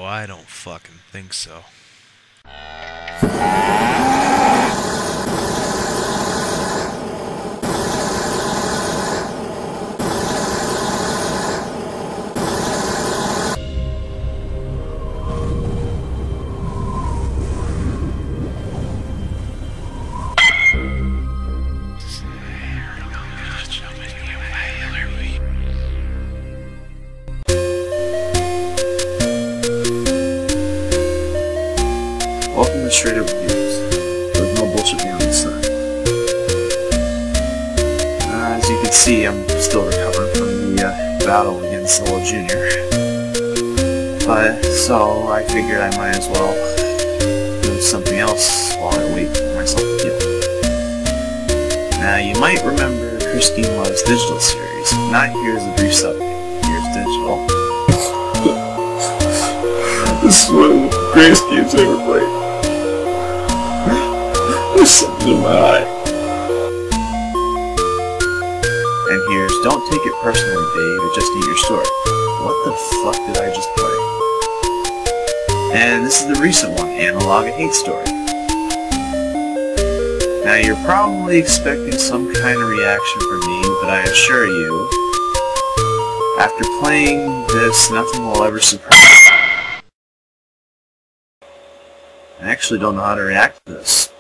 I don't fucking think so. Welcome to Straight Up Reviews. There's no bullshit behind this side. As you can see, I'm still recovering from the battle against Old Jr. So I figured I might as well do something else while I wait for myself to heal. Now, you might remember Christine Love's digital series. Not Here's a Brief Update. Here's digital. This is one of the greatest games I ever played. There's something in my eye. And here's Don't Take It Personally, Dave, I Just Need Your Story. What the fuck did I just play? And this is the recent one, Analogue, A Hate Story. Now you're probably expecting some kind of reaction from me, but I assure you, after playing this, nothing will ever surprise you. I actually don't know how to react to this.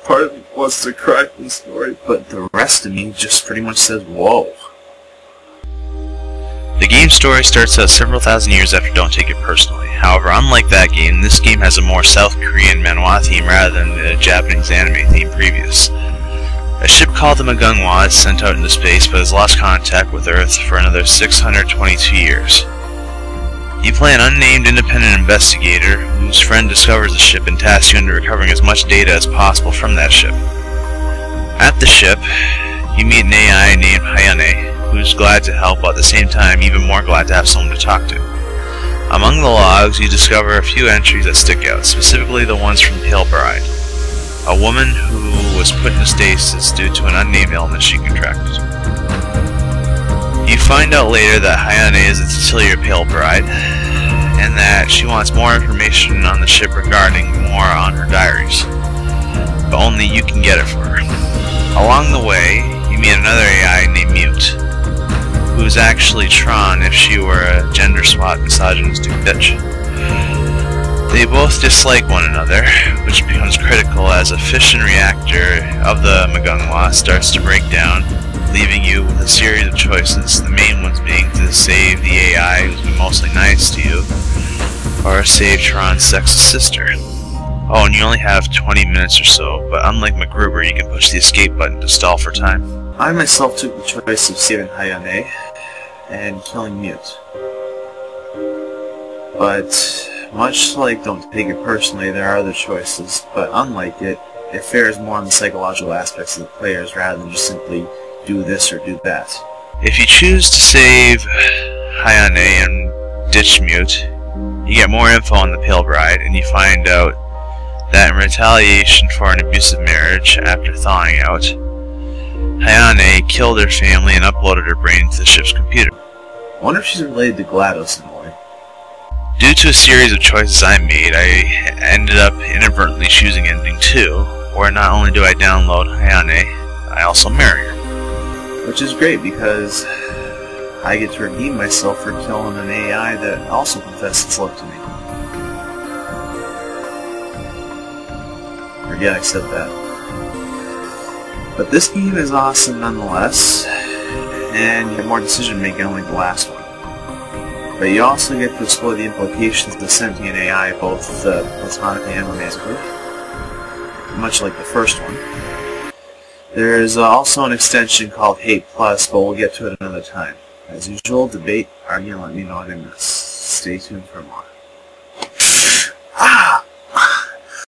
Part of me wants to cry from the story, but the rest of me just pretty much says, whoa. The game's story starts out several thousand years after Don't Take It Personally. However, unlike that game, this game has a more South Korean manhwa theme rather than the Japanese anime theme previous. A ship called the Magungwa is sent out into space but has lost contact with Earth for another 622 years. You play an unnamed independent investigator whose friend discovers the ship and tasks you into recovering as much data as possible from that ship. At the ship, you meet an AI named Hayane, who's glad to help, but at the same time even more glad to have someone to talk to. Among the logs, you discover a few entries that stick out, specifically the ones from Pale Bride, a woman who was put into stasis due to an unnamed illness she contracted. You find out later that Hayane is a titular Pale Bride, and that she wants more information on the ship regarding more on her diaries, but only you can get it for her. Along the way, you meet another AI named Mute, who is actually Tron if she were a gender swap misogynistic bitch. They both dislike one another, which becomes critical as a fission reactor of the Magungwa starts to break down, leaving you with a series of choices, the main ones being to save the AI who's been mostly nice to you, or save Tron's sexist sister. Oh, and you only have 20 minutes or so, but unlike MacGruber, you can push the escape button to stall for time. I myself took the choice of saving Hayane and killing Mute. But much like Don't Take It Personally, there are other choices, but unlike it, it fares more on the psychological aspects of the players rather than just simply do this or do that. If you choose to save Hayane and ditch Mute, you get more info on the Pale Bride, and you find out that in retaliation for an abusive marriage after thawing out, Hayane killed her family and uploaded her brain to the ship's computer. I wonder if she's related to GLaDOS in a way. Due to a series of choices I made, I ended up inadvertently choosing ending 2, where not only do I download Hayane, I also marry her. Which is great because I get to redeem myself for killing an AI that also confessed its love to me. Forget I said that. But this game is awesome nonetheless, and you have more decision making unlike the last one. But you also get to explore the implications of the sentient AI, both platonically and romantically, much like the first one. There's also an extension called Hate Plus, but we'll get to it another time. As usual, debate, argue, and let me know what I miss. Stay tuned for more.